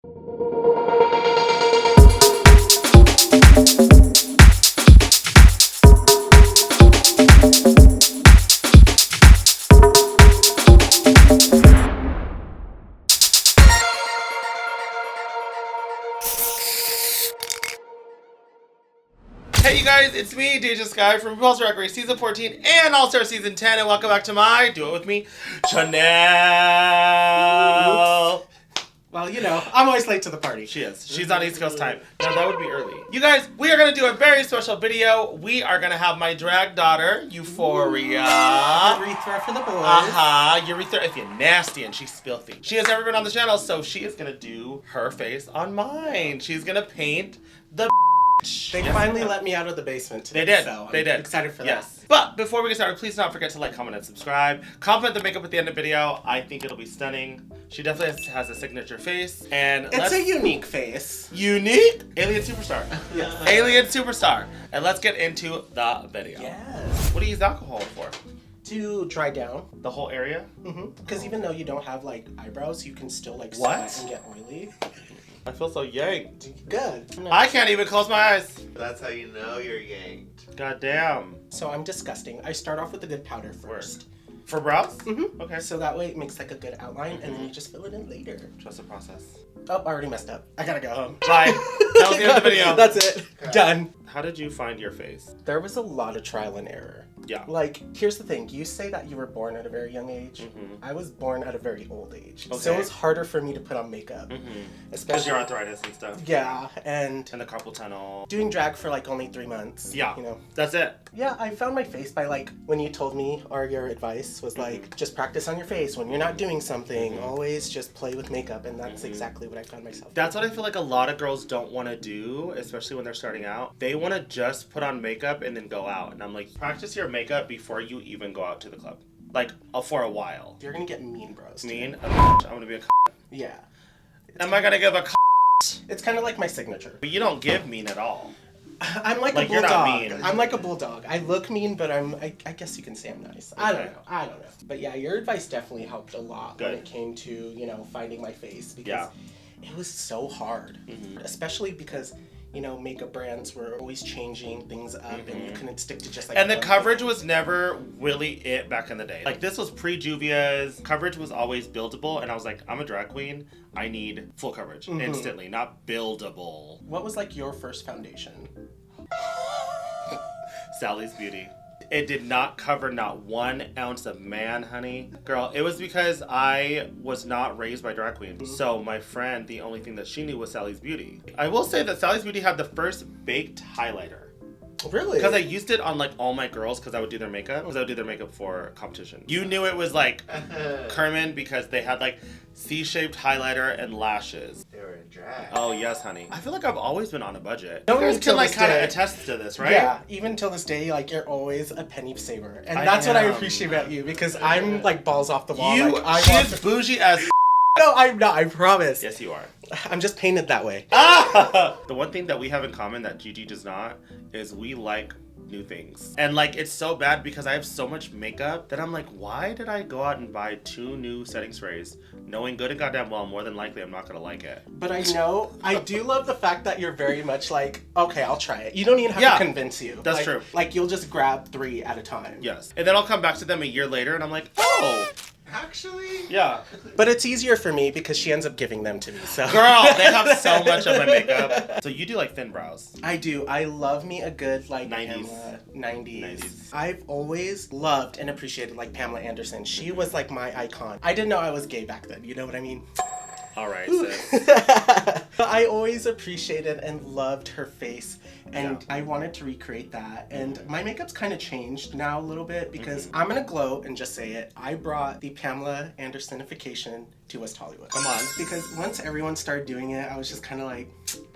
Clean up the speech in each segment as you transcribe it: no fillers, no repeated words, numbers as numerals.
Hey you guys, it's me, DeJa Skye from RuPaul's Drag Race Season 14 and All-Star Season 10, and welcome back to my Do It With Me channel. Well, you know, I'm always late to the party. She is. She's on East Coast time. Now that would be early. You guys, we are going to do a very special video. We are going to have my drag daughter, Euphria. Urethra for the boys. Urethra, if you're nasty and she's filthy. She has never been on the channel, so she is going to do her face on mine. She's going to paint the They finally let me out of the basement today. They did. So they did. Excited for that. that. But before we get started, please don't forget to like, comment, and subscribe. Compliment the makeup at the end of the video. I think it'll be stunning. She definitely has a signature face. And it's a unique face. Unique? Alien superstar. Yes. Alien superstar. And let's get into the video. Yes. What do you use alcohol for? To dry down. The whole area? Mm-hmm. Because even though you don't have like eyebrows, you can still like What? sweat and get oily. I feel so yanked. Good. I can't even close my eyes. That's how you know you're yanked. God damn. So I'm disgusting. I start off with a good powder first. For brows? Mm-hmm. Okay. So that way it makes like a good outline, and then you just fill it in later. Trust the process. Oh, I already messed up. I gotta go home. Bye. That was the end of the video. That's it. Okay. Done. How did you find your face? There was a lot of trial and error. Yeah. Like, here's the thing. You say that you were born at a very young age. Mm-hmm. I was born at a very old age. Okay. So it was harder for me to put on makeup. Mm-hmm. Because Especially your arthritis and stuff. Yeah, and And the carpal tunnel. doing drag for like only 3 months. Yeah. You know. That's it. Yeah, I found my face by like when you told me, or your advice was like, just practice on your face when you're not doing something. Always just play with makeup, and that's exactly what I found myself. That's what I feel like a lot of girls don't want to do, especially when they're starting out. They want to just put on makeup and then go out. And I'm like, practice your makeup before you even go out to the club. Like, for a while. You're gonna get mean bros. Mean? I'm gonna be a Yeah. Am I gonna give a It's kind of like my signature. But you don't give mean at all. I'm like Like, a you're bulldog. not mean. I'm like a bulldog. I look mean, but I guess you can say I'm nice. I don't Okay. know. I don't know. But yeah, your advice definitely helped a lot when Good. it came to, you know, finding my face, because Yeah. it was so hard. Especially because, you know, makeup brands were always changing things up, and you couldn't stick to just like And the one coverage thing. was never really it back in the day. Like, this was pre-Juvia's. Coverage was always buildable, and I was like, I'm a drag queen. I need full coverage instantly, not buildable. What was like your first foundation? Sally's Beauty. It did not cover not 1 ounce of man, honey. Girl, it was because I was not raised by drag queens. So my friend, the only thing that she knew was Sally's Beauty. I will say that Sally's Beauty had the first baked highlighter. Really? Because I used it on like all my girls because I would do their makeup. Because I would do their makeup for competition. You knew it was like Kerman because they had like C-shaped highlighter and lashes. They were in drag. Oh yes, honey. I feel like I've always been on a budget. No You guys need can till like this kind of day. attest to this, right? Yeah, even till this day, like, you're always a penny saver. And I that's what I am. appreciate about you, because I'm like balls off the wall. You, like, I she want is to... bougie as No, I'm not, I promise. Yes, you are. I'm just painted that way. The one thing that we have in common that Gigi does not is we like new things. And like, it's so bad because I have so much makeup that I'm like, why did I go out and buy 2 new setting sprays knowing good and goddamn well more than likely I'm not gonna like it. But I know, I do love the fact that you're very much like, okay, I'll try it. You don't even have Yeah, to convince you. that's like, true. Like, you'll just grab 3 at a time. Yes. And then I'll come back to them a year later and I'm like, oh, Actually? yeah. But it's easier for me because she ends up giving them to me, so. Girl, they have so much of my makeup. So you do like thin brows. I do. I love me a good, like, 90s. Pamela, 90s. 90s. I've always loved and appreciated, like, Pamela Anderson. She was, like, my icon. I didn't know I was gay back then, you know what I mean? All right, sis. I always appreciated and loved her face, and Yeah. I wanted to recreate that. And my makeup's kind of changed now a little bit because I'm gonna gloat and just say it. I brought the Pamela Andersonification to West Hollywood. Come on. Because once everyone started doing it, I was just kind of like,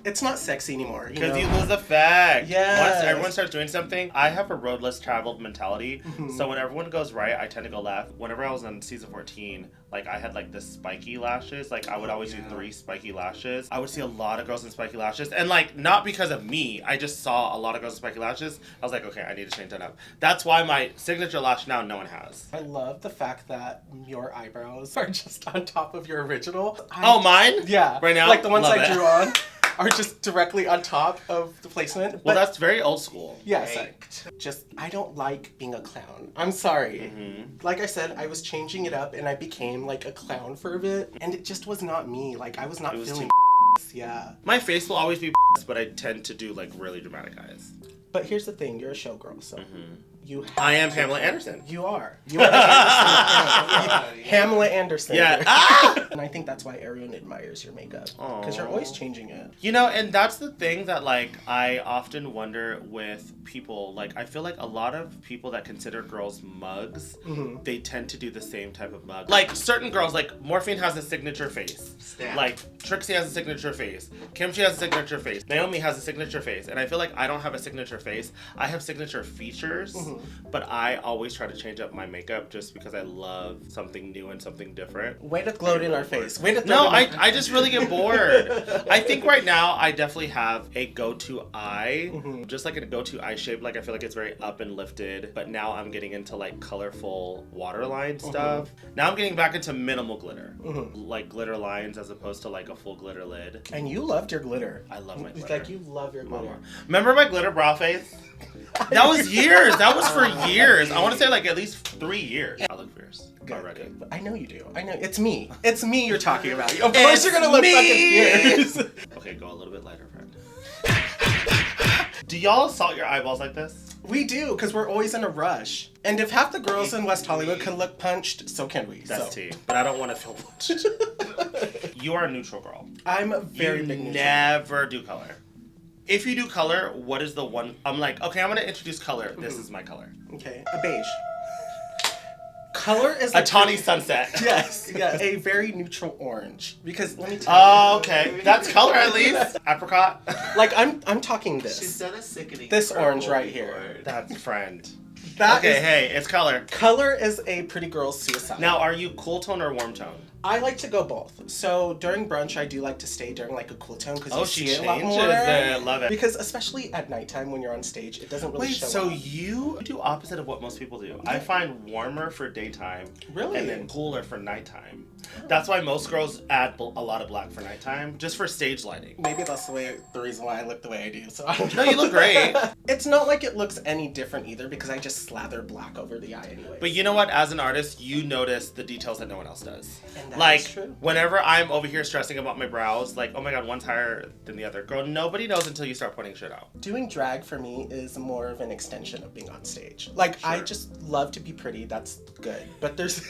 it's not sexy anymore. Because you lose effect. Yes. Once everyone starts doing something, I have a road less traveled mentality. So when everyone goes right, I tend to go left. Whenever I was on season 14, like I had like the spiky lashes. Like I would always do 3 spiky lashes. I would see a lot of girls in spiky lashes. And like, not because of me, I just saw a lot of girls with spiky lashes. I was like, okay, I need to change that up. That's why my signature lash now no one has. I love the fact that your eyebrows are just on top top of your original. Oh, mine? Yeah. Right now? Like the ones Love I it. drew on are just directly on top of the placement. Well, But that's very old school. yes, Yanked. I don't like being a clown. I'm sorry. Mm-hmm. Like I said, I was changing it up and I became like a clown for a bit. And it just was not me. Like I was not It was feeling yeah. My face will always be but I tend to do like really dramatic eyes. But here's the thing, you're a showgirl, so you have I am to- Pamela Anderson. You are. You are Anderson. Pamela Anderson. Yeah. Ah! And I think that's why everyone admires your makeup. Because you're Aw. always changing it. You know, and that's the thing that, like, I often wonder with people. Like, I feel like a lot of people that consider girls mugs, they tend to do the same type of mug. Like, certain girls, like, Morphine has a signature face. Stamp. Like, Trixie has a signature face. Kimchi has a signature face. Naomi has a signature face. And I feel like I don't have a signature face. I have signature features, but I always try to change up my makeup just because I love something new and something different. Way to gloat in our face. Way to throw No, it in our I just really get bored. I think right now I definitely have a go-to eye, just like a go-to eye shape. Like I feel like it's very up and lifted, but now I'm getting into like colorful waterline stuff. Now I'm getting back into minimal glitter, like glitter lines as opposed to like a full glitter lid. And you loved your glitter. I love my It's glitter. like you love your glitter. Remember my glitter brow face? That was years. That was for years. I want to say like at least 3 years. I look fierce already. Good. I know you do. I know. It's me. It's me you're talking about. Of course you're gonna look me. fucking fierce. Okay, go a little bit lighter, friend. Do y'all assault your eyeballs like this? We do, because we're always in a rush. And if half the girls in West Hollywood can look punched, so can we. That's so. tea. But I don't want to feel punched. You are a neutral girl. I'm a very you big neutral. never do color. If you do color, what is the one? I'm like, okay, I'm gonna introduce color. This is my color. Okay, a beige. Color is A tawny sunset. Yes, yes. A very neutral orange. Because let me tell Oh, okay. That's color at least. Apricot. you. Like I'm talking She's this. done a sickening. This purple orange right before. here. That's friend. That Okay, is- hey, it's color. Color is a pretty girl's suicide. Now, are you cool tone or warm tone? I like to go both. So during brunch, I do like to stay during like a cool tone because Oh, you she see it a lot changes more. it. Love it. Because especially at nighttime when you're on stage, it doesn't really Wait, show so up. you do opposite of what most people do. I find warmer for daytime. Really? And then cooler for nighttime. That's why most girls add a lot of black for nighttime, just for stage lighting. Maybe that's the reason why I look the way I do. So I don't No, know. you look great. It's not like it looks any different either because I just slather black over the eye anyway. But you know what? As an artist, you notice the details that no one else does. And that Like, is true. whenever I'm over here stressing about my brows, like, oh my god, one's higher than the other. Girl, nobody knows until you start pointing shit out. Doing drag for me is more of an extension of being on stage. Like, I Sure. just love to be pretty. That's good. But there's...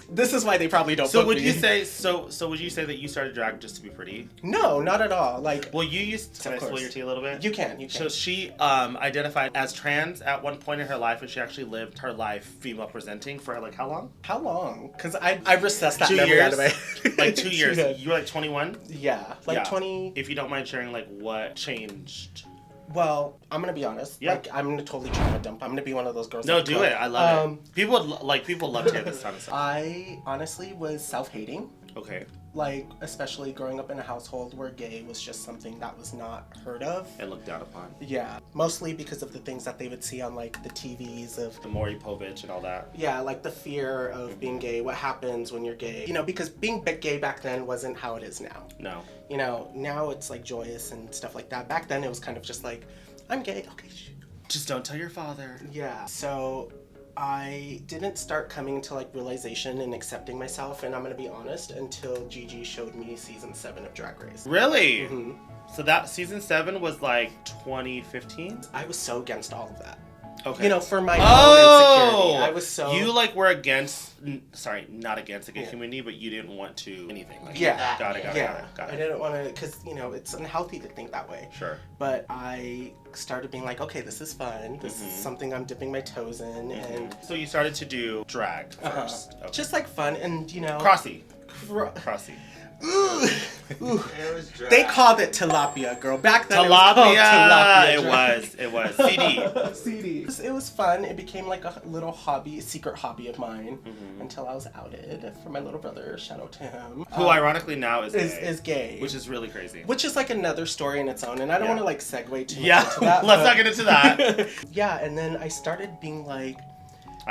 this is why they probably don't So book would me. you say, so would you say that you started drag just to be pretty? No, not at all. Like, Well, you used to, can I Of spill course. your tea a little bit? you can. So she identified as trans at one point in her life, and she actually lived her life female presenting for like how long? How long? Because I recessed that 2 memory years. out of my head. Like 2 years. Yeah. You were like 21. Yeah, like Yeah. 20. If you don't mind sharing, like what changed? Well, I'm gonna be honest. Yeah. Like, I'm gonna totally trauma dump. I'm gonna be one of those girls. No, that do go- it. I love Um, it. People love to hear this kind of stuff. I honestly was self-hating. Okay, Like, especially growing up in a household where gay was just something that was not heard of. and looked down upon. Yeah, mostly because of the things that they would see on like the TVs of The Maury Povich and all that. yeah, like the fear of being gay, what happens when you're gay. You know, because being gay back then wasn't how it is now. No. You know, now it's like joyous and stuff like that. Back then it was kind of just like, I'm gay, okay. Just don't tell your father. Yeah, so I didn't start coming to like realization and accepting myself, and I'm gonna be honest, until Gigi showed me season 7 of Drag Race. Really? Mhm. So that season 7 was like 2015. I was so against all of that. Okay. You know, for my own insecurity. I was so... You like were against, not against the gay community, but you didn't want to anything. Like Yeah. Got it. yeah, Got I it. didn't want to, because, you know, it's unhealthy to think that way. Sure. But I started being like, okay, this is fun. This is something I'm dipping my toes in, and So you started to do drag uh-huh. first. Okay. just like fun, and you know... Crossy. Cro- Crossy. Ooh. Ooh. It was dry. They called it tilapia, girl. Back then Tilapia. it was It was. CD. CD. It was fun. It became like a little hobby, a secret hobby of mine, until I was outed for my little brother. Shout out to him. Who ironically now is gay. is gay. Which is really crazy. Which is like another story in its own, and I don't Yeah. want to like segue too much Yeah, into that. let's but- not get into that. Yeah, and then I started being like,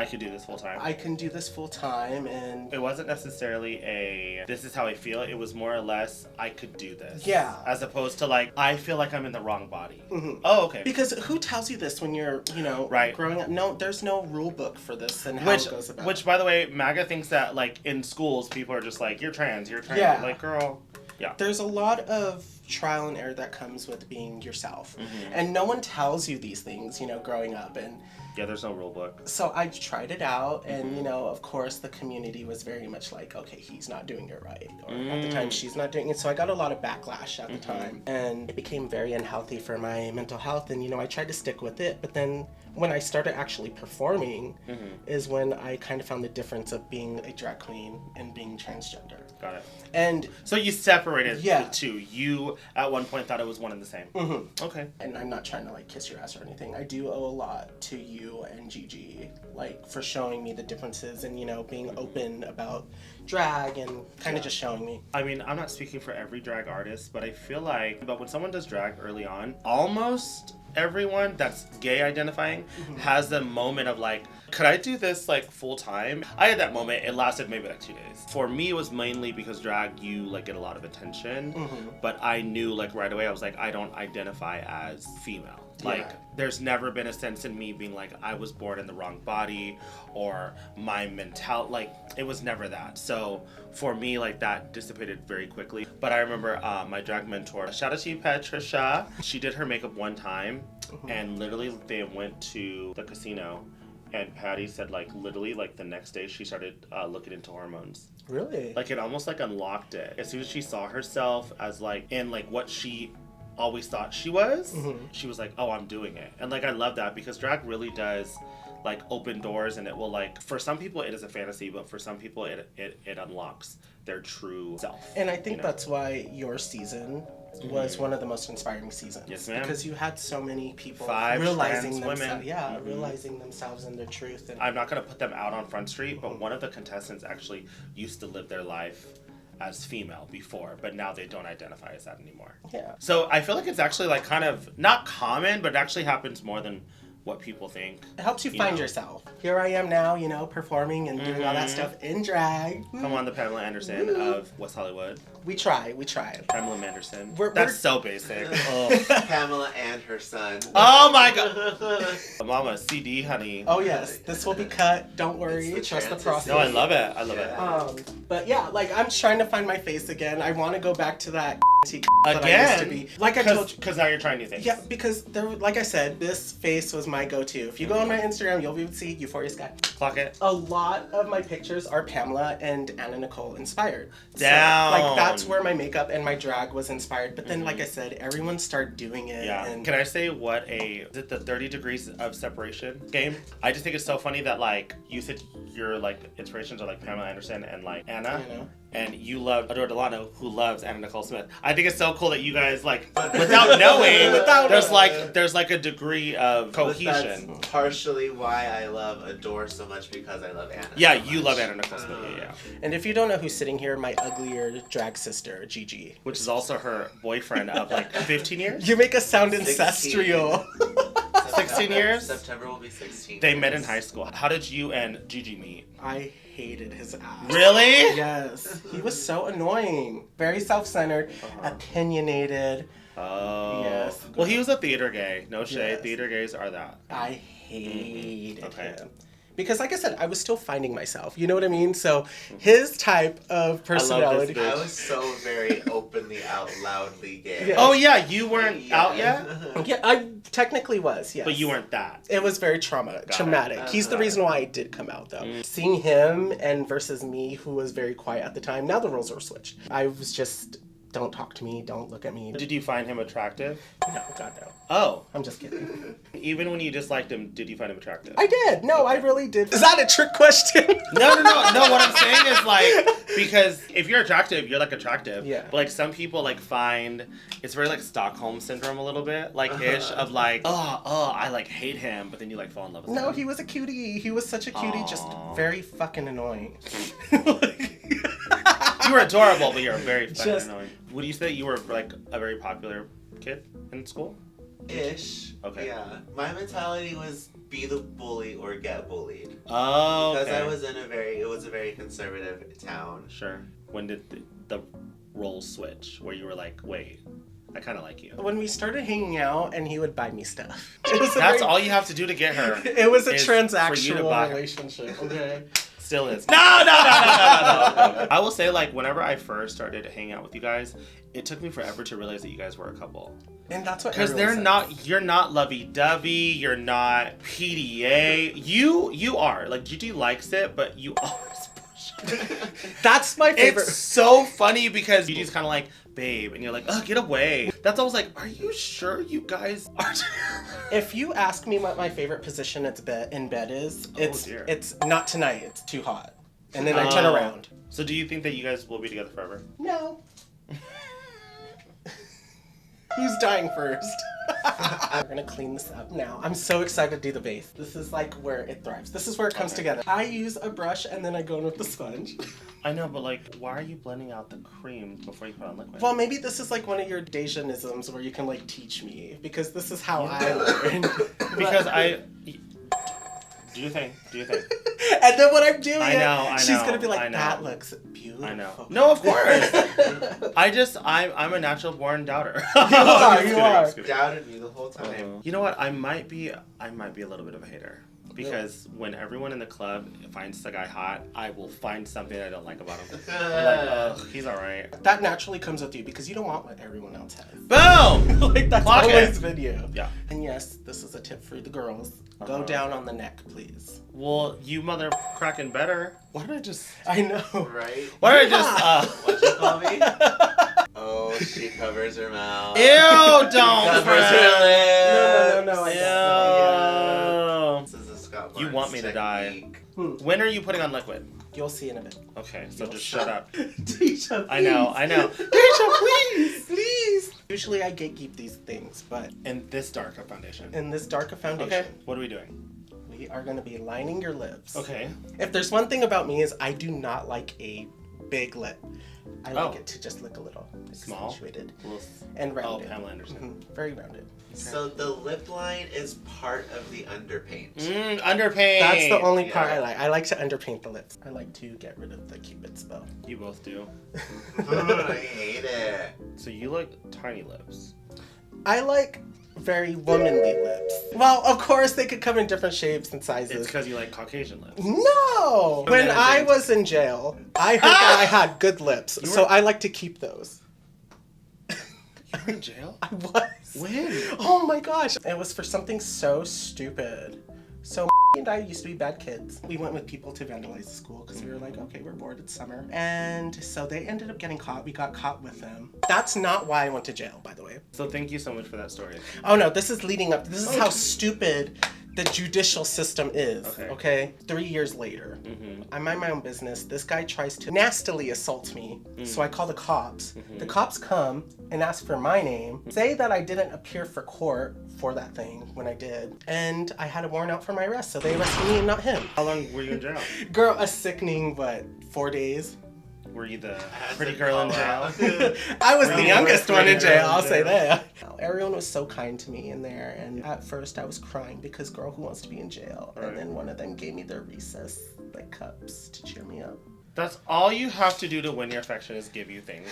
I could do this full time. I can do this full time, and It wasn't necessarily a, this is how I feel. It was more or less, I could do this. Yeah. As opposed to like, I feel like I'm in the wrong body. Mhm. Oh, okay. Because who tells you this when you're, Right. growing up? No, there's no rule book for this and how it goes about. Which, by the way, MAGA thinks that like in schools, people are just like, you're trans. Yeah. Like, girl. Yeah. There's a lot of trial and error that comes with being yourself. Mm-hmm. And no one tells you these things, growing up. And Yeah, there's no rule book. so I tried it out, and, of course, the community was very much like, okay, he's not doing it right. Or at the time, she's not doing it. So I got a lot of backlash at the time. And it became very unhealthy for my mental health. And, I tried to stick with it. But then when I started actually performing is when I kind of found the difference of being a drag queen and being transgender. Got it. And So you separated Yeah. the two. You, at one point, thought it was one and the same. Mhm. Okay. And I'm not trying to like kiss your ass or anything. I do owe a lot to you and Gigi, like for showing me the differences and being open about drag and kind of just showing me. I mean, I'm not speaking for every drag artist, but I feel like, when someone does drag early on, almost everyone that's gay identifying has the moment of like, could I do this like full time? I had that moment. It lasted maybe like 2 days. For me, it was mainly because drag, you like get a lot of attention, but I knew like right away, I was like, I don't identify as female. Like, Yeah. there's never been a sense in me being like, I was born in the wrong body or my mentality, like, it was never that. So for me, like, that dissipated very quickly. But I remember my drag mentor, shout out to you, Patricia. She did her makeup one time, and literally they went to the casino, and Patty said, like, literally, like, the next day she started looking into hormones. Really? Like, it almost, like, unlocked it. As soon as she saw herself as, like, in, like, what she always thought she was, she was like, oh, I'm doing it. And like, I love that because drag really does like open doors, and it will like, for some people it is a fantasy, but for some people it unlocks their true self. And I think that's why your season was one of the most inspiring seasons. Yes, ma'am. Because you had so many people 5 realizing trans themselves, women. realizing themselves and their truth. And I'm not gonna put them out on Front Street, but one of the contestants actually used to live their life as female before, but now they don't identify as that anymore. yeah. So I feel like it's actually like kind of not common, but it actually happens more than what people think. It helps you find yourself. Here I am now, performing and doing all that Mhm. stuff in drag. Come on, the Pamela Anderson of West Hollywood. We try. Pamela Manderson. We're- That's so basic. Oh. Pamela and her son. Oh my god. Mama, CD, honey. Oh yes, this will be cut. Don't worry. It's the Trust the trans- process. No, I love it. I love Yeah. But yeah, like I'm trying to find my face again. I want to go back to that that I used to be. Like I told it. you. Because now you're trying new things. Yeah, because there, like I said, this face was my go-to. If you go on my Instagram, you'll be able to see Euphoria Skye. Clock it. A lot of my pictures are Pamela and Anna Nicole inspired. Down. So, like that's where my makeup and my drag was inspired. But then, like I said, everyone started doing it. Yeah. And Can I say is it the 30 degrees of separation game? I just think it's so funny that like you said your like inspirations are like Pamela Anderson and like Anna. And you love Adore Delano, who loves Anna Nicole Smith. I think it's so cool that you guys like, without knowing, there's like a degree of But cohesion. that's partially why I love Adore so much, because I love Anna. Yeah, so you much. love Anna Nicole Smith. Yeah. And if you don't know who's sitting here, my uglier drag sister, Gigi. Which is also her boyfriend of like 15 years. You make us sound 16. ancestral. 16 years? September will be 16. They met in high school. How did you and Gigi meet? I hated his ass. Really? Yes. He was so annoying. Very self-centered, opinionated. Oh. Yes. Well, he was a theater gay. No shade. Yes. Theater gays are that. I hated Okay. him. Because like I said, I was still finding myself. You know what I mean? So his type of personality. bitch. I was so very openly out loudly gay. Yeah. Oh yeah, you weren't Yeah. out yet, Yeah, I technically was, yes. but you weren't that. It was very it. traumatic. He's the reason why I did come out, though. Seeing him and versus me, who was very quiet at the time, now the roles are switched. I was just, don't talk to me, don't look at me. Did you find him attractive? No, God, no. Oh, I'm just kidding. even when you disliked him, did you find him attractive? I did. No, I really did. Is that a trick question? No. What I'm saying is like, because if you're attractive, you're like attractive. Yeah. But like some people like find it's very like Stockholm syndrome a little bit, like ish of like, I like hate him, but then you like fall in love with him. No, he was a cutie. He was such a cutie, just Aw. very fucking annoying. You were adorable, but you're very fucking Just- annoying. Would you say you were like a very popular kid in school? Ish. Okay. Yeah. My mentality was be the bully or get bullied. Oh, okay. Because I was it was a very conservative town. Sure. When did the roles switch? Where you were like, wait, I kind of like you. When we started hanging out and he would buy me stuff. That's all you have to do to get her. It was a is for you to transactional buy. relationship, okay? Still is. No. I will say, like, whenever I first started hanging out with you guys, it took me forever to realize that you guys were a couple. And that's what Because you're not lovey-dovey, you're not PDA. You are. Like, Gigi likes it, but you always push her. That's my favorite. It's so funny because Gigi's kind of like, babe, and you're like, oh, get away. That's always like, are you sure you guys are If you ask me what my favorite position in bed is, it's not tonight, it's too hot. And then I turn around. So do you think that you guys will be together forever? No. Who's dying first? We're gonna clean this up now. I'm so excited to do the base. This is like where it thrives. This is where it comes together. I use a brush and then I go in with the sponge. I know, but like, why are you blending out the cream before you put on liquid? Well, maybe this is like one of your DeJanisms where you can like teach me, because this is how I learn. Because do your thing. And then when I'm doing I know, she's gonna be like, that looks beautiful. I know. No, of course. I'm a natural born doubter. You are. Doubted me the whole time. You know what? I might be a little bit of a hater. Because when everyone in the club finds the guy hot, I will find something I don't like about him. I'm like, oh, he's alright. That naturally comes with you because you don't want what everyone else has. Boom! Like, that's Clock always it. video. Yeah. And yes, this is a tip for the girls. Go down on the neck, please. Well, you mother cracking better. Why did I just... I know. Right? Why did I just... What'd you call me? Oh, she covers her mouth. Ew, don't, Covers friend. her lips. No, I Ew. don't. This is a Scott You Barnes want me to die. technique. When are you putting on liquid? You'll see in a bit. Okay, so just shut up. DeJa, I know. DeJa, please. Usually I gatekeep these things, but In this dark of foundation. in this dark of foundation, Okay, what are we doing? we are going to be lining your lips. Okay. If there's one thing about me is I do not like a big lip. I like Oh. it to just look a little Small? accentuated Little- and rounded. Oh, Pamela Anderson. Very rounded. So the lip line is part of the underpaint. Underpaint. That's the only Yeah. part I like. I like to underpaint the lips. I like to get rid of the Cupid's bow. You both do. I hate it. So you like tiny lips. I like very womanly lips. Well, of course, they could come in different shapes and sizes. It's because you like Caucasian lips. No! When Banana I things. was in jail, I heard that I had good lips, You so were- I like to keep those. You were in jail? I was. When? Oh my gosh. It was for something so stupid. So and I used to be bad kids. We went with people to vandalize the school because we were like, okay, we're bored, it's summer. And so they ended up getting caught. We got caught with them. That's not why I went to jail, by the way. So thank you so much for that story. Oh no, this is leading up. This is how stupid the judicial system is. Okay? 3 years later, I mind my own business. This guy tries to nastily assault me. So I call the cops. The cops come and ask for my name, say that I didn't appear for court for that thing when I did, and I had a warrant out for my arrest, so they arrested me and not him. How long were you in jail? Girl, a sickening, 4 days? Were you the pretty girl in jail? I was the Really? youngest one in jail, I'll Yeah. say that. Everyone was so kind to me in there, and at first I was crying because girl, who wants to be in jail? Right. And then one of them gave me their recess cups to cheer me up. That's all you have to do to win your affection is give you things.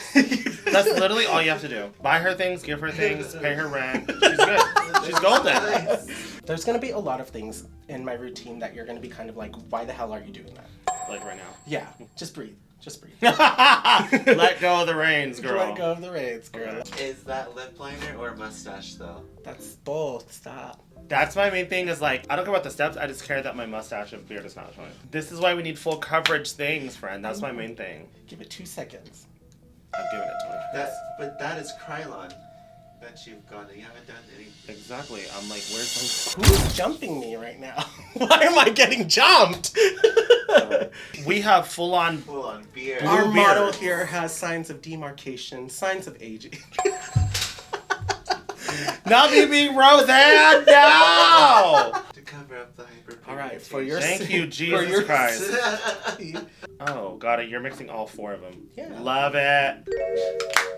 That's literally all you have to do. Buy her things, give her things, pay her rent. She's good. She's golden. There's gonna be a lot of things in my routine that you're gonna be kind of like, why the hell are you doing that? Like right now. Yeah, just breathe. Just breathe. Let go of the reins, girl. Let go of the reins, girl. Is that lip liner or mustache though? That's both. Stop. That's my main thing is like, I don't care about the steps, I just care that my mustache and beard is not showing. This is why we need full coverage things, friend. That's my main thing. Give it 2 seconds. I've given it to her. But that is Krylon that you've gone. You haven't done any. Exactly. I'm like, where's Who's jumping me right now? Why am I getting jumped? the... We have full on... Full on beard. Our Blue model beard. here has signs of demarcation, signs of aging. Not me being Roseanne! No! To cover up the hyperpigmentation. All right, for your Thank you, for Jesus your Christ. Oh, got it. You're mixing all 4 of them. Yeah. Love it.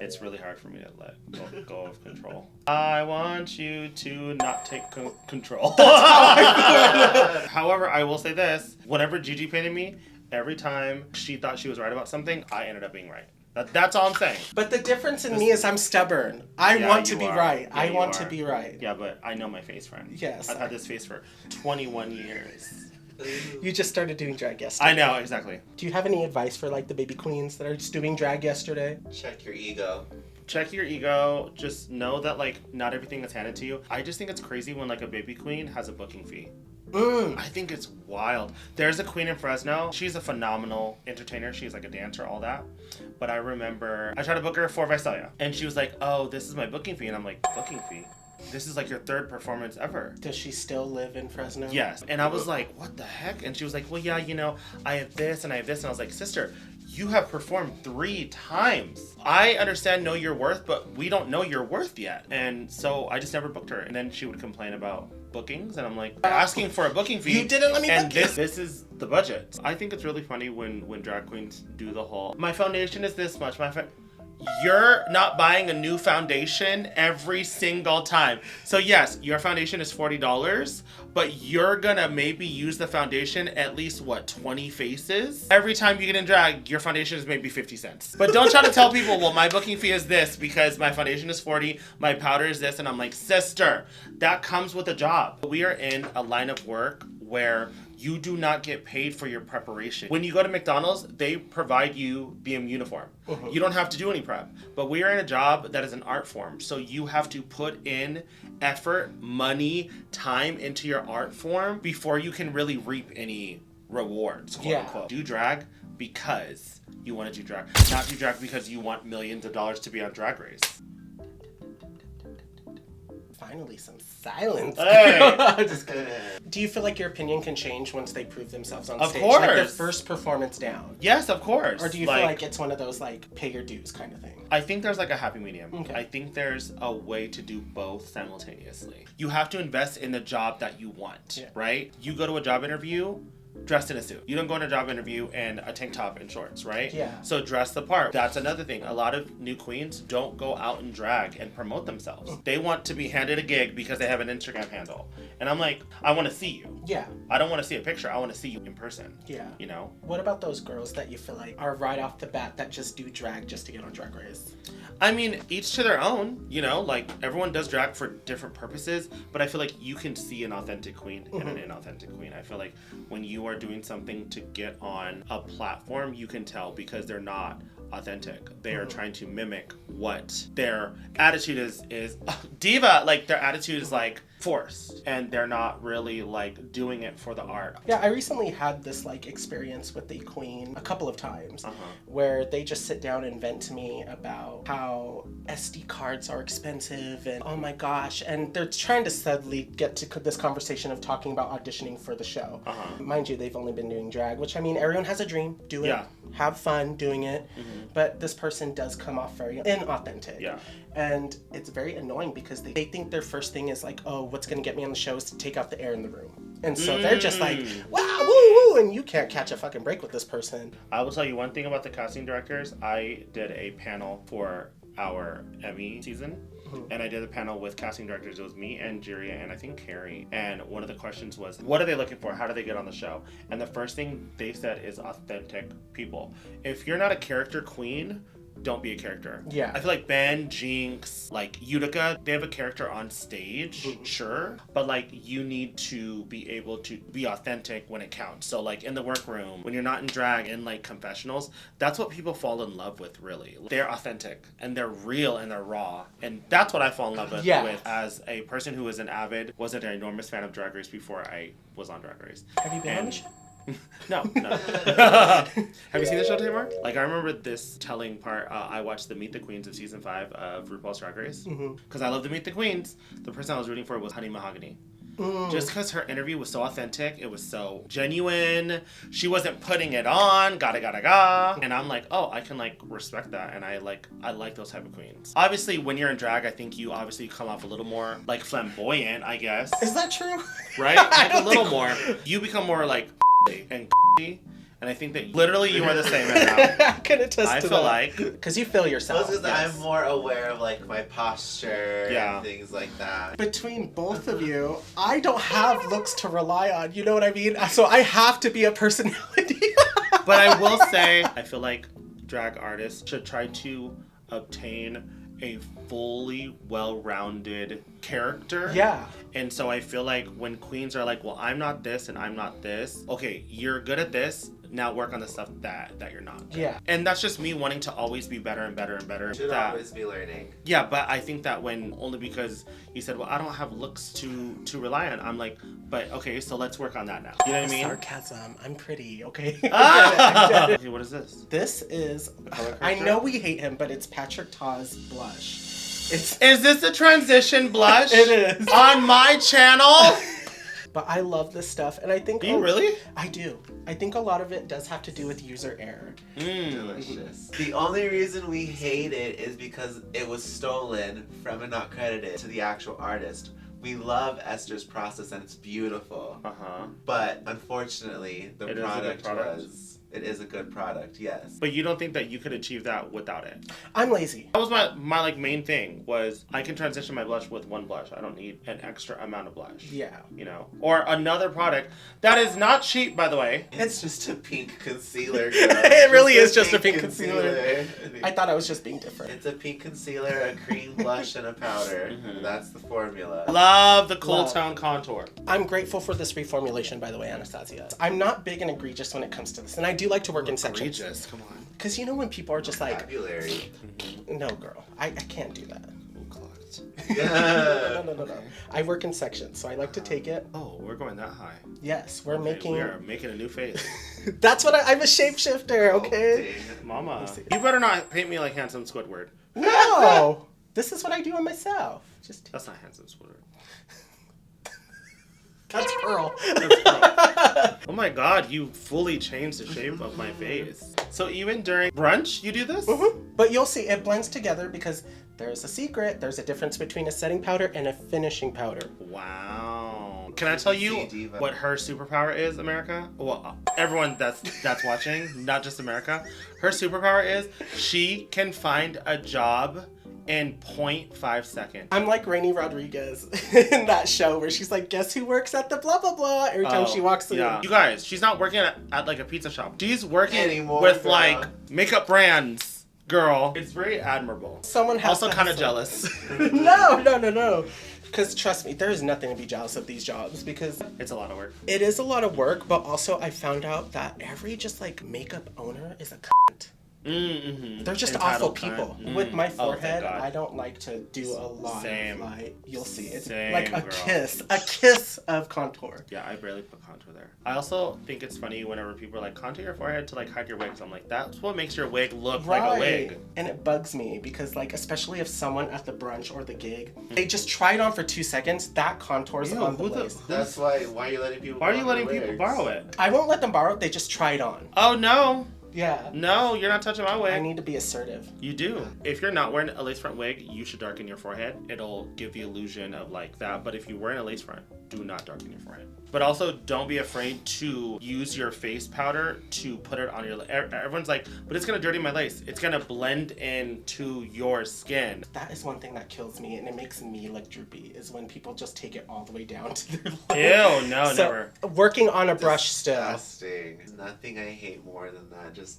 It's really hard for me to let go of control. I want you to not take control. However, I will say this. Whenever Gigi painted me, every time she thought she was right about something, I ended up being right. That's all I'm saying. But the difference in me is I'm stubborn. I want to be right. Yeah, I want to be right. Yeah, but I know my face, friend. Yes. I've had this face for 21 years. You just started doing drag yesterday. I know, exactly. Do you have any advice for like the baby queens that are just doing drag yesterday? Check your ego. Check your ego. Just know that like not everything is handed to you. I just think it's crazy when like a baby queen has a booking fee. I think it's wild. There's a queen in Fresno. She's a phenomenal entertainer. She's like a dancer, all that. But I remember I tried to book her for Visalia. And she was like, oh, this is my booking fee. And I'm like, booking fee? This is like your third performance ever. Does she still live in Fresno? Yes. And I was like, what the heck? And she was like, well, yeah, you know, I have this and I have this. And I was like, sister, you have performed 3 times. I understand know your worth, but we don't know your worth yet. And so I just never booked her. And then she would complain about bookings. And I'm like, asking for a booking fee. You didn't let me book you. And this is the budget. I think it's really funny when drag queens do the whole, my foundation is this much. You're not buying a new foundation every single time. So yes, your foundation is $40, but you're gonna maybe use the foundation at least, 20 faces? Every time you get in drag, your foundation is maybe 50 cents. But don't try to tell people, well, my booking fee is this because my foundation is 40, my powder is this, and I'm like, sister, that comes with a job. We are in a line of work where you do not get paid for your preparation. When you go to McDonald's, they provide you the uniform. You don't have to do any prep. But we are in a job that is an art form. So you have to put in effort, money, time into your art form before you can really reap any rewards, quote unquote. Do drag because you want to do drag. Not do drag because you want millions of dollars to be on Drag Race. Finally, some silence. Hey. Just kidding. Do you feel like your opinion can change once they prove themselves on Of stage? course. Like their first performance down. Yes, of course. Or do you feel like it's one of those like pay your dues kind of thing? I think there's like a happy medium. Okay. I think there's a way to do both simultaneously. You have to invest in the job that you want, right? You go to a job interview dressed in a suit. You don't go in a job interview in a tank top and shorts, right? Yeah. So dress the part. That's another thing. A lot of new queens don't go out and drag and promote themselves. They want to be handed a gig because they have an Instagram handle. And I'm like, I want to see you. Yeah. I don't want to see a picture. I want to see you in person. Yeah. You know? What about those girls that you feel like are right off the bat that just do drag just to get on Drag Race? I mean, each to their own, you know, like everyone does drag for different purposes, but I feel like you can see an authentic queen and an inauthentic queen. I feel like when you are doing something to get on a platform, you can tell because they're not authentic. They are trying to mimic what their attitude is diva, like their attitude is like forced and they're not really like doing it for the art. Yeah, I recently had this like experience with the queen a couple of times where they just sit down and vent to me about how SD cards are expensive and oh my gosh, and they're trying to subtly get to this conversation of talking about auditioning for the show. Mind you, they've only been doing drag, which I mean, everyone has a dream, do it, have fun doing it, but this person does come off very inauthentic. Yeah. And it's very annoying because they think their first thing is like, oh, what's going to get me on the show is to take out the air in the room. And so they're just like, wow, woo, woo, and you can't catch a fucking break with this person. I will tell you one thing about the casting directors. I did a panel for our Emmy season. And I did a panel with casting directors. It was me and Jiria and I think Carrie. And one of the questions was, what are they looking for? How do they get on the show? And the first thing they said is authentic people. If you're not a character queen, don't be a character. Yeah. I feel like Ben, Jinx, like Utica, they have a character on stage, sure, but like you need to be able to be authentic when it counts. So like in the workroom, when you're not in drag, in like confessionals, that's what people fall in love with, really. They're authentic and they're real and they're raw. And that's what I fall in love with as a person who wasn't an enormous fan of Drag Race before I was on Drag Race. Have you been on the show? No. Have you seen the show, Tamar? Like, I remember this telling part. I watched the Meet the Queens of season 5 of RuPaul's Drag Race. Because I love to Meet the Queens. The person I was rooting for was Honey Mahogany. Just because her interview was so authentic, it was so genuine. She wasn't putting it on, ga. And I'm like, oh, I can like respect that, and I like those type of queens. Obviously, when you're in drag, I think you obviously come off a little more like flamboyant, I guess. Is that true? Right? Like a little more. You become more like and And I think that literally you are the same right now. I can attest I to feel that. like... Because you feel yourself. Because I'm more aware of like my posture and things like that. Between both of you, I don't have looks to rely on. You know what I mean? So I have to be a personality. But I will say, I feel like drag artists should try to obtain a fully well-rounded character. Yeah. And so I feel like when queens are like, well, I'm not this and I'm not this. Okay, you're good at this. Now work on the stuff that you're not. Yeah. And that's just me wanting to always be better and better and better. Should always be learning. Yeah, but I think that when, only because you said, well, I don't have looks to rely on. I'm like, but okay, so let's work on that now. You know what I mean? Sarcasm. I'm pretty, okay? Ah! Okay, what is this? This is, I know we hate him, but it's Patrick Ta's blush. Is this a transition blush? It is. On my channel? But I love this stuff, and I think... Do you really? I do. I think a lot of it does have to do with user error. Delicious. The only reason we hate it is because it was stolen from and not credited to the actual artist. We love Esther's process and it's beautiful. Uh-huh. But unfortunately, the It is a good product product. was... It is a good product, yes. But you don't think that you could achieve that without it? I'm lazy. That was my like main thing, was I can transition my blush with one blush. I don't need an extra amount of blush. Yeah. You know? Or another product that is not cheap, by the way. It's just a pink concealer, girl. It really is just a pink concealer. I thought I was just being different. It's a pink concealer, a cream blush, and a powder. That's the formula. Love the cool Love. tone contour. I'm grateful for this reformulation, by the way, Anastasia. I'm not big and egregious when it comes to this, and I do like to work in sections. Egregious, come on. Because you know when people are just like, Vocabulary. no, girl, I can't do that. Yeah. No. I work in sections, so I like to take it. Oh, we're going that high. Yes, we're Okay, making... We are making a new face. That's what I'm a shapeshifter, okay? Mama, you better not paint me like handsome Squidward. No! This is what I do on myself. Just That's not handsome Squidward. That's Pearl. Oh my god, you fully changed the shape of my face. So even during brunch, you do this? But you'll see, it blends together because there's a secret. There's a difference between a setting powder and a finishing powder. Wow. Can I tell you what her superpower is, America? Well, everyone that's watching, not just America. Her superpower is she can find a job in 0.5 seconds. I'm like Rainy Rodriguez in that show where she's like, guess who works at the blah, blah, blah, every time she walks through. Yeah. You guys, she's not working at like a pizza shop. She's working Anymore, with girl. like makeup brands, girl. It's very admirable. Someone has Also to kind of hustle. jealous. No. Because trust me, there is nothing to be jealous of these jobs because It's a lot of work. it is a lot of work, but also I found out that every just like makeup owner is a cunt. Mm-hmm. They're just Entitled awful people. cunt. With my Oh, thank forehead, God. I don't like to do a lot Same. of like, you'll see. It's Same, like a girl. kiss of contour. Yeah, I barely put contour there. I also think it's funny whenever people are like, contour your forehead to like hide your wigs. I'm like, that's what makes your wig look like a wig. And it bugs me because like, especially if someone at the brunch or the gig, they just try it on for 2 seconds, that contours Ew, on the who the- waist. That's why are you letting people Why are you borrow letting your people wigs? borrow it? I won't let them borrow it, they just try it on. Oh no. Yeah. No, you're not touching my wig. I need to be assertive. You do. If you're not wearing a lace front wig, you should darken your forehead. It'll give the illusion of like that. But if you're wearing a lace front, do not darken your forehead. But also, don't be afraid to use your face powder to put it on your... Everyone's like, but it's going to dirty my lace. It's going to blend into your skin. That is one thing that kills me and it makes me look droopy is when people just take it all the way down to their line. Ew, no, So, never. Working on a brush still. Disgusting. Nothing I hate more than that. Just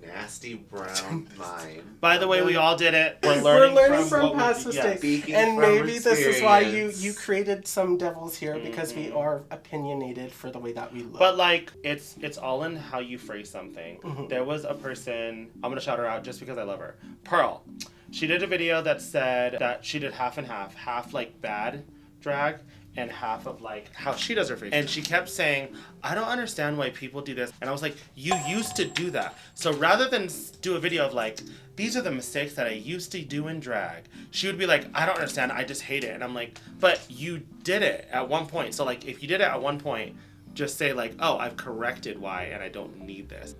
nasty brown mind. By the way, we all did it. We're learning from what we- past yes. mistakes. Speaking And from maybe this is why experience. you created some devils here because we are opinionated for the way that we look. But like, it's all in how you phrase something. There was a person, I'm gonna shout her out just because I love her. Pearl. She did a video that said that she did half and half like bad drag and half of like how she does her face. And she kept saying, I don't understand why people do this. And I was like, you used to do that. So rather than do a video of like, these are the mistakes that I used to do in drag, she would be like, I don't understand, I just hate it. And I'm like, but you did it at one point. So like, if you did it at one point, just say like, oh, I've corrected Y and I don't need this.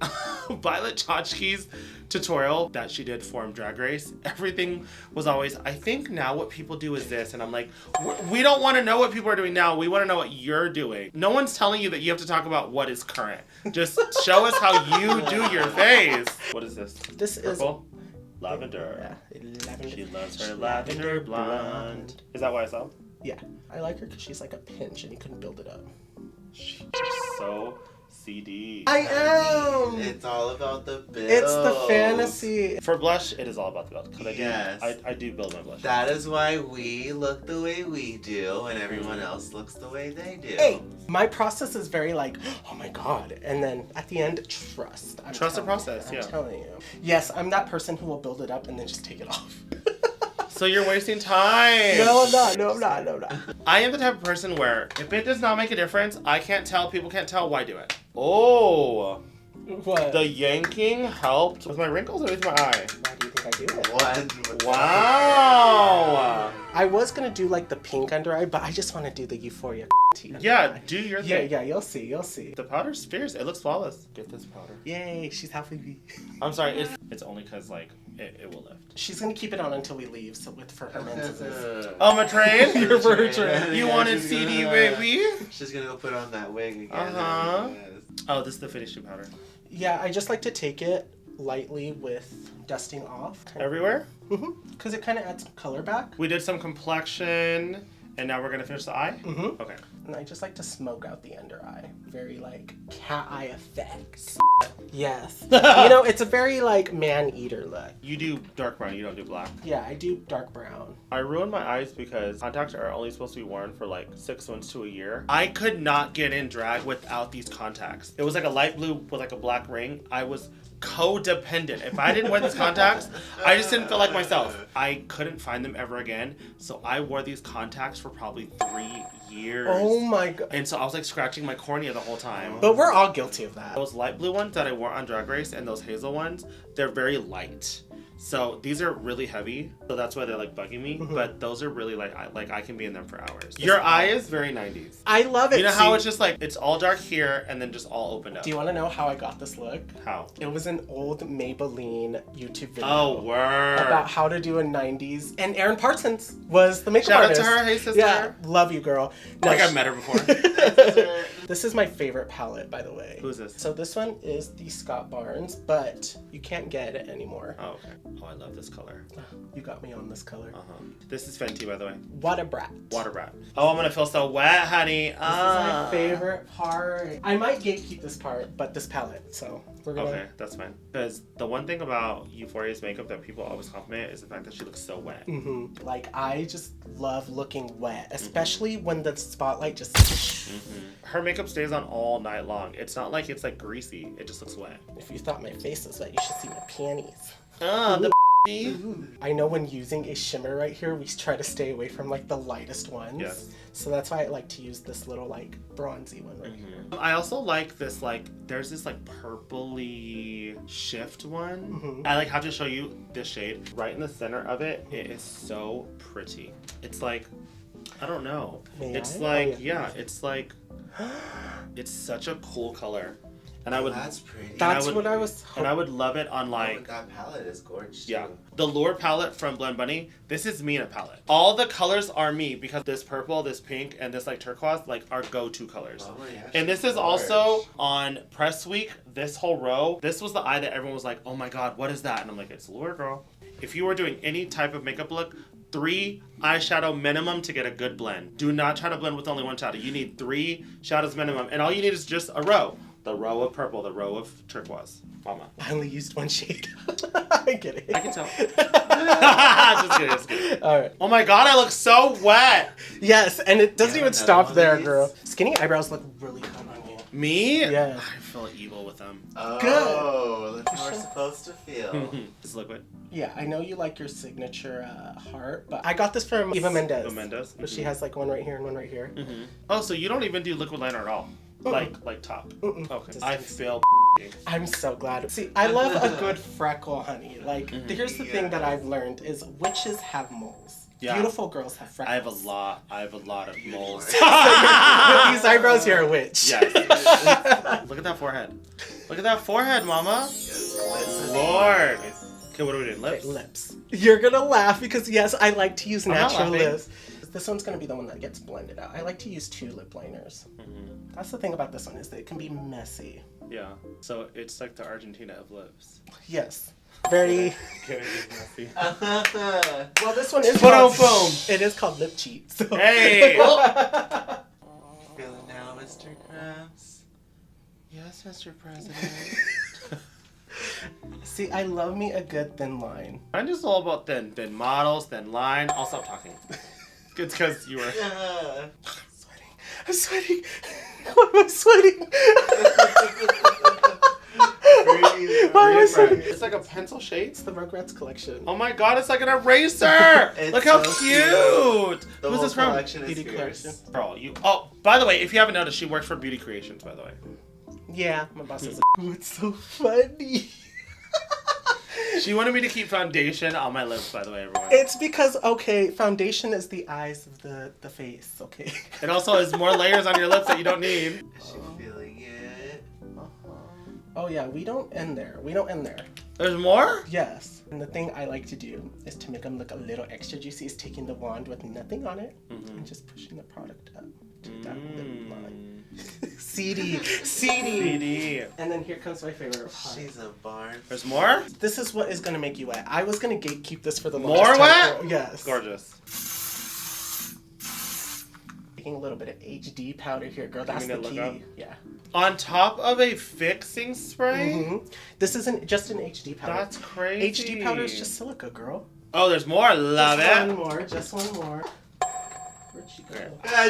Violet Chachki's tutorial that she did for Drag Race, everything was always, I think now what people do is this. And I'm like, we don't want to know what people are doing now. We want to know what you're doing. No one's telling you that you have to talk about what is current. Just show us how you do your face. What is this? This Purple? Lavender. Yeah, lavender. She loves her lavender blonde. Is that YSL? Yeah. I like her because she's like a pinch and you couldn't build it up. She's so CD. I am! It's all about the build. It's the fantasy. For blush, it is all about the build. Because Yes. I do build my blush. That is why we look the way we do and everyone else looks the way they do. Hey, my process is very like, oh my god. And then at the end, trust. Trust the process, I'm yeah. telling you. Yes, I'm that person who will build it up and then just take it off. So you're wasting time. No, I'm not. No, I'm not. No, I'm not. I am the type of person where if it does not make a difference, I can't tell, people can't tell, why do it? Oh. What? The yanking helped with my wrinkles or with my eye? Why do you think I do it? Wow. I was gonna do like the pink under eye, but I just want to do the Euphoria tea. Yeah, do your thing. Yeah, you'll see, you'll see. The powder's fierce. It looks flawless. Get this powder. Yay, she's halfway beat. I'm sorry, it's only because, like, it will lift. She's gonna keep it on until we leave, so for her menses. Oh, my train? You're virgin. You wanted CD, baby? She's gonna go put on that wig again. Uh-huh. Yes. Oh, this is the finishing powder. Yeah, I just like to take it lightly with dusting off. Everywhere? Because it kind of adds color back. We did some complexion, and now we're going to finish the eye? Okay. And I just like to smoke out the under eye. Very like cat eye effect. Yes. You know, it's a very like man-eater look. You do dark brown, you don't do black. Yeah, I do dark brown. I ruined my eyes because contacts are only supposed to be worn for like 6 months to a year. I could not get in drag without these contacts. It was like a light blue with like a black ring. I was codependent. If I didn't wear these contacts, I just didn't feel like myself. I couldn't find them ever again. So I wore these contacts for probably 3 years. Oh my god. And so I was like scratching my cornea the whole time. But we're all guilty of that. Those light blue ones that I wore on Drag Race and those hazel ones, they're very light. So these are really heavy, so that's why they're like bugging me. But those are really like I can be in them for hours. Your eye is very 90s. I love it. You know how it's just like, it's all dark here and then just all opened up. Do you want to know how I got this look? How? It was an old Maybelline YouTube video. Oh, word. About how to do a 90s. And Erin Parsons was the makeup Shout artist. out to her. Hey, sister. Yeah, love you, girl. No, Like I've met her before. This is my favorite palette, by the way. Who's this? So this one is the Scott Barnes, but you can't get it anymore. Oh, okay. Oh, I love this color. You got me on this color. Uh-huh. This is Fenty, by the way. What a brat. Water Brat. Oh, I'm gonna feel so wet, honey. This is my favorite part. I might gatekeep this part, but this palette, so we're gonna... Okay, that's fine. Because the one thing about Euphoria's makeup that people always compliment is the fact that she looks so wet. Like, I just love looking wet, especially when the spotlight just... Her makeup stays on all night long. It's not like it's like greasy. It just looks wet. If you thought my face was wet, you should see my panties. The I know when using a shimmer right here, we try to stay away from like the lightest ones. Yes. So that's why I like to use this little like bronzy one right here. I also like this, like, there's this like purpley shift one. I like have to show you this shade. Right in the center of it, it is so pretty. It's like, I don't know. It's like, yeah, it's like, it's such a cool color. And I would. That's pretty. That's what I was. And I would love it on Oh like. my god, palette is gorgeous. Yeah. The Lure palette from Blend Bunny, this is me in a palette. All the colors are me because this purple, this pink, and this like turquoise like are go-to colors. Oh yeah, and this is also on press week, this whole row. This was the eye that everyone was like, oh my god, what is that? And I'm like, it's Lure, girl. If you were doing any type of makeup look, 3 eyeshadow minimum to get a good blend. Do not try to blend with only one shadow. You need 3 shadows minimum. And all you need is just a row. The row of purple, the row of turquoise. Mama. I only used one shade. I get it. I can tell. Just kidding, just kidding. All right. Oh my god, I look so wet. Yes, and it doesn't even another stop one there, of these? girl. Skinny eyebrows look really good on you. Me? Yeah. I feel evil with them. Oh, that's how we're supposed to feel. It's liquid. Yeah, I know you like your signature heart, but I got this from Eva Mendes. Eva Mendes. But she has like one right here and one right here. Oh, so you don't even do liquid liner at all? Like top? Okay. I feel I'm so glad. See, I love a good freckle, honey. Like, here's the thing that I've learned is witches have moles. Yeah. Beautiful girls have freckles. I have a lot of moles. With these eyebrows, you're a witch. Yes. Look at that forehead. Look at that forehead, mama. Lord. Okay, what are we doing? Lips? Okay, lips. You're gonna laugh because yes, I like to use I'm not natural laughing. lips. This one's gonna be the one that gets blended out. I like to use 2 lip liners. That's the thing about this one is that it can be messy. Yeah. So it's like the Argentina of lips. Yes. Very. Kidding, it's messy. Well, this one is Boom, called. boom. It is called lip cheat. So. Hey! Feeling now, Mr. Krabs? Yes, Mr. President. See, I love me a good thin line. I'm just all about thin models, thin line. I'll stop talking. It's because you were. Yeah. I'm sweating. Why am I sweating? Why am I sweating? It's like a pencil shade. It's the Rugrats collection. Oh my god, it's like an eraser! It's Look how so cute! The Who's whole this from? collection is Beauty fierce. collection. Girl, you. Oh, by the way, if you haven't noticed, she works for Beauty Creations, by the way. Yeah, my boss is like, oh, it's so funny. She wanted me to keep foundation on my lips, by the way, everyone. It's because, okay, foundation is the eyes of the face, okay? It also has more layers on your lips that you don't need. Is she feeling it? Oh yeah, we don't end there. We don't end there. There's more? Yes. And the thing I like to do is to make them look a little extra juicy is taking the wand with nothing on it and just pushing the product up to that lip line. CD. And then here comes my favorite part. She's a barn. There's more? This is what is going to make you wet. I was going to gatekeep this for the More longest time. wet? Yes. Gorgeous. Taking a little bit of HD powder here, girl. That's the mean to key. look up? Yeah. On top of a fixing spray? This isn't just an HD powder. That's crazy. HD powder is just silica, girl. Oh, there's more. Love Just it. one more. Just one more. Where'd she go? I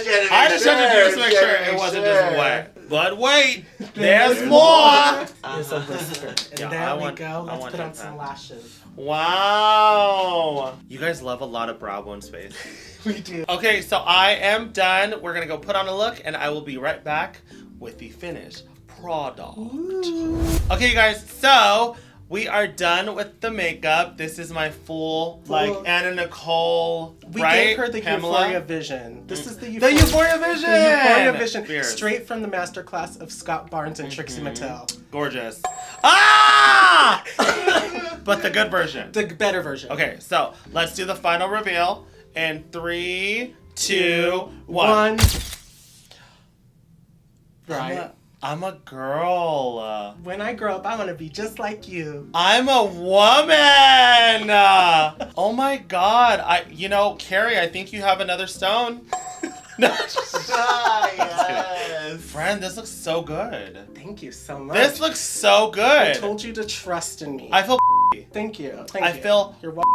just had to do this to make sure it wasn't just wet. But wait, there's more. There's a whisker. And Yeah, there I we want- go. I Let's want put on that. some lashes. Wow. You guys love a lot of brow bone space. We do. Okay, so I am done. We're gonna go put on a look, and I will be right back with the finished product. Ooh. Okay, you guys, so we are done with the makeup. This is my full, like, Anna Nicole, We right? gave her the Pamela? Euphoria vision. This is the The Euphoria vision! The Euphoria vision. Fierce. Straight from the masterclass of Scott Barnes and Trixie Mattel. Gorgeous. Ah! But the good version. The better version. Okay, so let's do the final reveal. In 3, 2, 1. Right. I'm a girl. When I grow up, I want to be just like you. I'm a woman. Oh my god. Carrie, I think you have another stone. No. Yes. Friend, this looks so good. Thank you so much. This looks so I good. told you to trust in me. I feel Thank you. Thank I you. feel- You're welcome.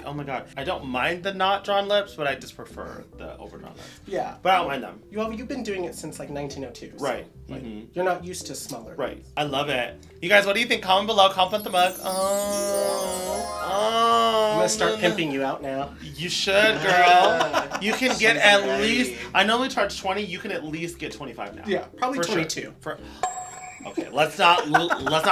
oh my god. I don't mind the not drawn lips, but I just prefer the overdrawn lips. Yeah. But I don't mind them. You've been doing it since like 1902. so, Right. like, Mhm. You're not used to smaller. Right. I love it. You guys, what do you think? Comment below. Compliment the mug. Oh. I'm gonna start pimping you out now. You should, girl. You can get She's at ready. least. I normally charge 20. You can at least get 25 now. Yeah, probably For sure. 22. Okay, let's not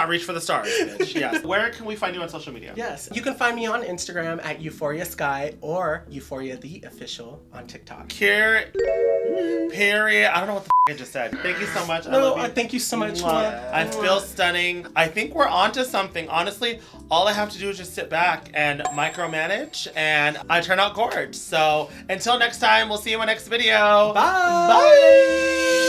reach for the stars, bitch. Yes. Where can we find you on social media? Yes. You can find me on Instagram at Euphoria Skye or Euphoria the Official on TikTok. Period. I don't know what the I just said. Thank you so much. I No, love you. thank you so much. Mwah. I feel stunning. I think we're onto something. Honestly, all I have to do is just sit back and micromanage, and I turn out gorgeous. So until next time, we'll see you in my next video. Bye. Bye.